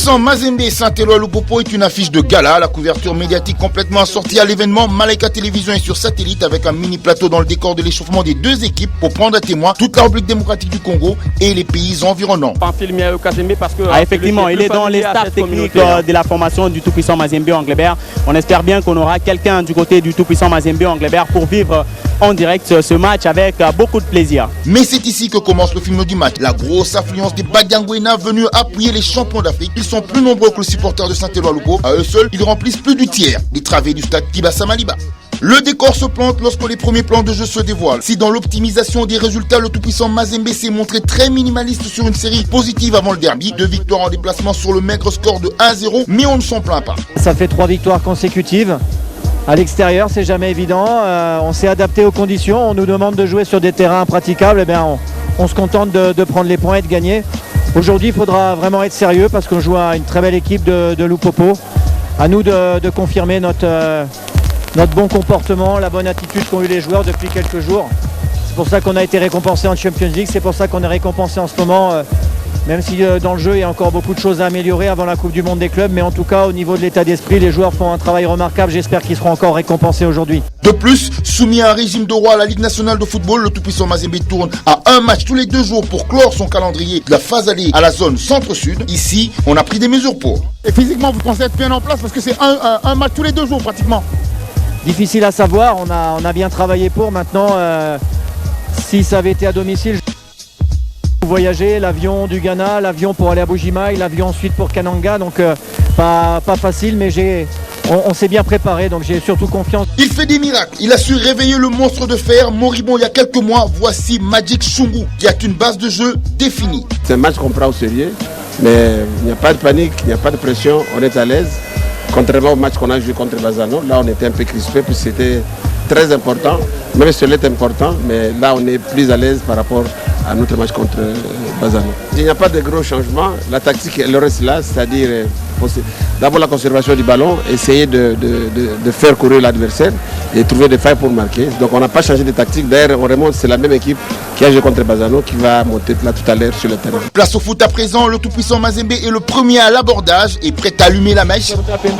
Tout-puissant Mazembe Saint-Éloi Lupopo est une affiche de gala. La couverture médiatique complètement assortie à l'événement. Malaika Télévision est sur satellite avec un mini plateau dans le décor de l'échauffement des deux équipes pour prendre à témoin toute la République démocratique du Congo et les pays environnants. Effectivement, il est dans les staffs techniques de la formation du tout-puissant Mazembe Anglebert. On espère bien qu'on aura quelqu'un du côté du tout-puissant Mazembe Anglebert pour vivre en direct ce match avec beaucoup de plaisir. Mais c'est ici que commence le film du match. La grosse affluence des Badiangwena venus appuyer les champions d'Afrique. Ils sont plus nombreux que les supporters de Saint-Éloi Lupo. À eux seuls, ils remplissent plus du tiers des travées du stade Kibasa Maliba. Le décor se plante lorsque les premiers plans de jeu se dévoilent. Si dans l'optimisation des résultats, le tout-puissant Mazembe s'est montré très minimaliste sur une série positive avant le derby, 2 victoires en déplacement sur le maigre score de 1-0, mais on ne s'en plaint pas. Ça fait 3 victoires consécutives. À l'extérieur, c'est jamais évident. On s'est adapté aux conditions. On nous demande de jouer sur des terrains impraticables. Eh bien, on se contente de prendre les points et de gagner. Aujourd'hui, il faudra vraiment être sérieux parce qu'on joue à une très belle équipe de Lupopo. À nous de confirmer notre bon comportement, la bonne attitude qu'ont eu les joueurs depuis quelques jours. C'est pour ça qu'on a été récompensé en Champions League. C'est pour ça qu'on est récompensé en ce moment. Même si dans le jeu, il y a encore beaucoup de choses à améliorer avant la Coupe du Monde des clubs. Mais en tout cas, au niveau de l'état d'esprit, les joueurs font un travail remarquable. J'espère qu'ils seront encore récompensés aujourd'hui. De plus, soumis à un régime de roi à la Ligue nationale de football, le tout-puissant Mazembe tourne à un match tous les 2 jours pour clore son calendrier de la phase aller à la zone centre-sud. Ici, on a pris des mesures pour. Et physiquement, vous pensez être bien en place parce que c'est un match tous les 2 jours pratiquement. Difficile à savoir. On a bien travaillé pour. Maintenant, si ça avait été à domicile... Voyager, l'avion du Ghana, l'avion pour aller à Bujimaï, l'avion ensuite pour Kananga, donc pas facile, mais on s'est bien préparé, donc j'ai surtout confiance. Il fait des miracles, il a su réveiller le monstre de fer moribond il y a quelques mois. Voici Magic Shungu qui a une base de jeu définie. C'est un match qu'on prend au sérieux, mais il n'y a pas de panique, il n'y a pas de pression, on est à l'aise. Contrairement au match qu'on a joué contre Bazano, là on était un peu crispé puis c'était très important, même si cela est important, mais là on est plus à l'aise par rapport à notre match contre Bazano. Il n'y a pas de gros changements, la tactique elle reste là, c'est-à-dire d'abord la conservation du ballon, essayer de faire courir l'adversaire et trouver des failles pour marquer. Donc on n'a pas changé de tactique, d'ailleurs on remonte, c'est la même équipe qui a joué contre Bazano qui va monter là tout à l'heure sur le terrain. Place au foot à présent, le tout-puissant Mazembe est le premier à l'abordage et prêt à allumer la mèche.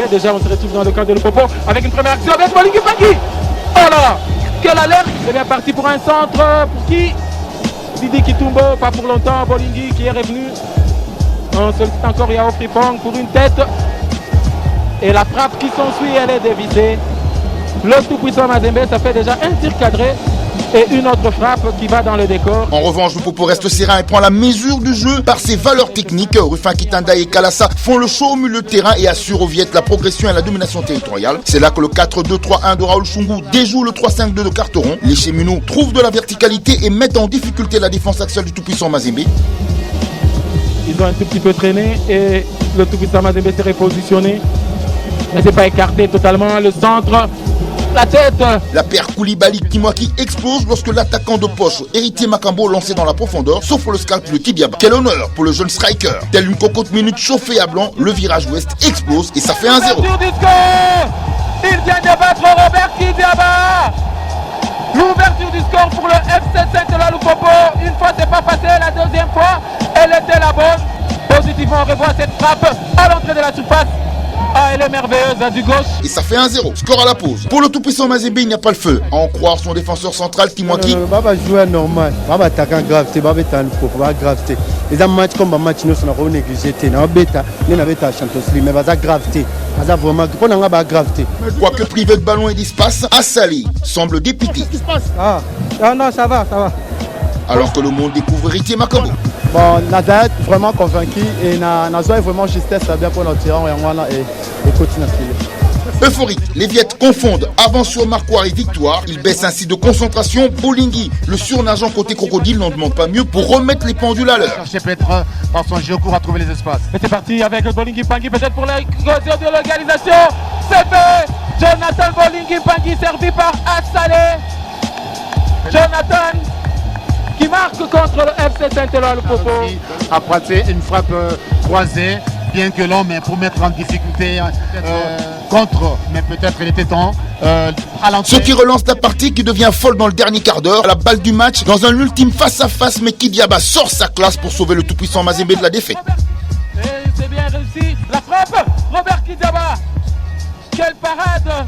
Déjà on se retrouve dans le camp de Lupopo avec une première action avec Bolingi Pangui. Oh là, quelle alerte! C'est bien parti pour un centre, pour qui? Didi Kitumbo, pas pour longtemps, Bolingi qui est revenu. On sollicite encore Yao Fripong pour une tête. Et la frappe qui s'ensuit, elle est dévisée. Le tout-puissant Mazembe, ça fait déjà un tir cadré et une autre frappe qui va dans le décor. En revanche, Lupopo reste serein et prend la mesure du jeu par ses valeurs techniques. Rufin Kitanda et Kalassa font le show au milieu de terrain et assurent aux Viettes la progression et la domination territoriale. C'est là que le 4-2-3-1 de Raoul Shungu déjoue le 3-5-2 de Carteron. Les Cheminous trouvent de la verticalité et mettent en difficulté la défense axiale du tout-puissant Mazembe. Ils ont un tout petit peu traîné et le tout-puissant Mazembe s'est repositionné. Mais c'est pas écarté totalement. Le centre, la tête. La paire Koulibaly Kimwaki explose lorsque l'attaquant de poche Héritier Makambo lancé dans la profondeur sauf le scalp de Kidiaba. Quel honneur pour le jeune striker. Telle une cocotte minute chauffée à blanc, le virage ouest explose et ça fait 1-0. Il vient de battre Robert Kidiaba. L'ouverture du score pour le FC Saint-Éloi Lupopo. Une fois c'est pas passé, la deuxième fois elle était la bonne. Positivement on revoit cette frappe à l'entrée de la surface. Ah, elle est merveilleuse, du gauche. Et ça fait 1-0. Score à la pause. Pour le tout-puissant Mazembe, il n'y a pas le feu. À en croire son défenseur central, Kimwaki. Baba joueur normal. Baba attaquant gravité. Baba est un peu gravité. Les matchs comme un match, nous sommes négligés. Nous avons ta Champions League, mais baba gravité. Baba vraiment. Pour nous, baba gravité. Quoique privé de ballon et d'espace, Assali semble dépité. Qu'est-ce qui se passe? Ah, non, ça va. Alors que le monde découvre Héritier Makambo. Bon, Nazareth vraiment convaincu et Nazareth est vraiment justesse bien pour notre tirant et continue à filer. Euphorique, les Viettes confondent avance sur Marquoire et victoire. Ils baissent ainsi de concentration. Bolingi, le surnageant côté crocodile, n'en demande pas mieux pour remettre les pendules à l'heure. Chercher peut-être par son jeu court à trouver les espaces. Et c'est parti avec Bolingi Pangui peut-être pour la clôture de l'organisation. C'est fait. Jonathan Bolingi Pangui servi par Assalé. Jonathan qui marque contre le FC Saint-Éloi Lupopo. A pratiqué une frappe croisée, bien que long, mais pour mettre en difficulté contre, mais peut-être il était temps. Ce qui relance la partie qui devient folle dans le dernier quart d'heure. La balle du match dans un ultime face-à-face, mais Kidiaba sort sa classe pour sauver le tout-puissant Mazembe de la défaite. Et c'est bien réussi. ici. La frappe, Robert Kidiaba. Quelle parade!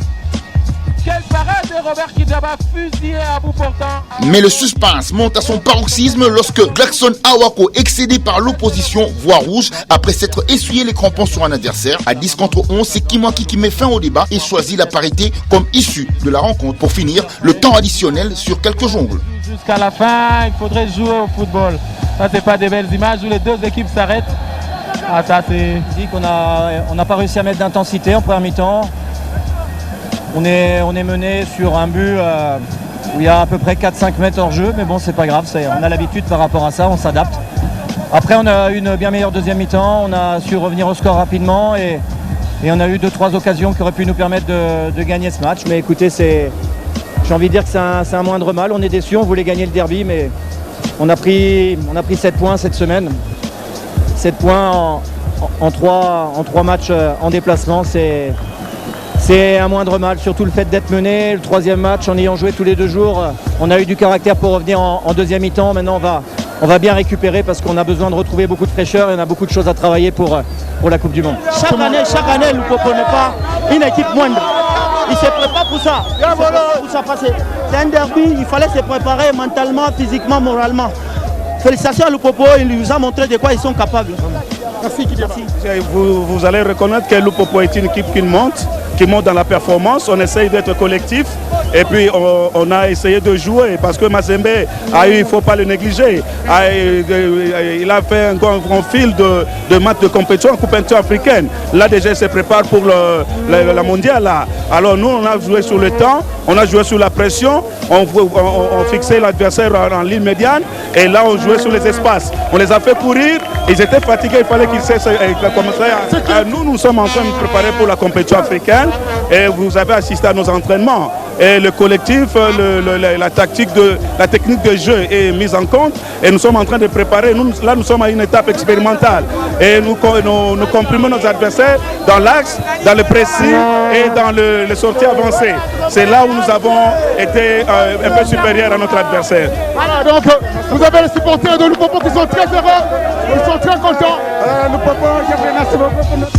Quelle parade de Robert Kidiaba, fusillé à bout portant. Mais le suspense monte à son paroxysme lorsque Glaxon Awako, excédé par l'opposition, voit rouge après s'être essuyé les crampons sur un adversaire. À 10 contre 11, c'est Kimwaki qui met fin au débat et choisit la parité comme issue de la rencontre. Pour finir, le temps additionnel sur quelques jongles. Jusqu'à la fin, il faudrait jouer au football. Ça, c'est pas des belles images où les deux équipes s'arrêtent. Ah, ça, c'est... Je dis qu'on n'a pas réussi à mettre d'intensité en première mi-temps. On est mené sur un but où il y a à peu près 4-5 mètres hors jeu, mais bon, c'est pas grave, on a l'habitude par rapport à ça, on s'adapte. Après, on a eu une bien meilleure deuxième mi-temps, on a su revenir au score rapidement et on a eu 2-3 occasions qui auraient pu nous permettre de gagner ce match. Mais écoutez, j'ai envie de dire que c'est un moindre mal, on est déçus, on voulait gagner le derby, mais on a pris 7 points cette semaine. 7 points en 3 matchs en déplacement, c'est un moindre mal, surtout le fait d'être mené. Le troisième match, en ayant joué tous les 2 jours, on a eu du caractère pour revenir en deuxième mi-temps. Maintenant, on va bien récupérer parce qu'on a besoin de retrouver beaucoup de fraîcheur et on a beaucoup de choses à travailler pour la Coupe du Monde. Chaque année, le Popo n'est pas une équipe moindre. Il se prépare pour ça. C'est un derby, il fallait se préparer mentalement, physiquement, moralement. Félicitations à Lupopo, il nous a montré de quoi ils sont capables. Merci. Vous allez reconnaître que Lupopo est une équipe qui monte dans la performance. On essaye d'être collectif et puis on a essayé de jouer parce que Mazembe a eu, il ne faut pas le négliger, il a fait un grand fil de matchs de compétition en Coupe africaine. Là déjà il se prépare pour la mondiale. Là. Alors nous on a joué sur le temps, on a joué sur la pression, on fixait l'adversaire en ligne médiane et là on jouait sur les espaces. On les a fait courir, ils étaient fatigués, il fallait qu'ils commencent. Nous sommes en train de préparer pour la compétition africaine et vous avez assisté à nos entraînements. Et le collectif, la technique de jeu est mise en compte et nous sommes en train de préparer. Nous sommes à une étape expérimentale et nous comprimons nos adversaires dans l'axe, dans le pressing et dans les sorties avancées. C'est là où nous avons été un peu supérieurs à notre adversaire. Voilà, donc vous avez les supporters de Lupopo qui sont très heureux, ils sont très contents. Lupopo, je vous remercie beaucoup pour notre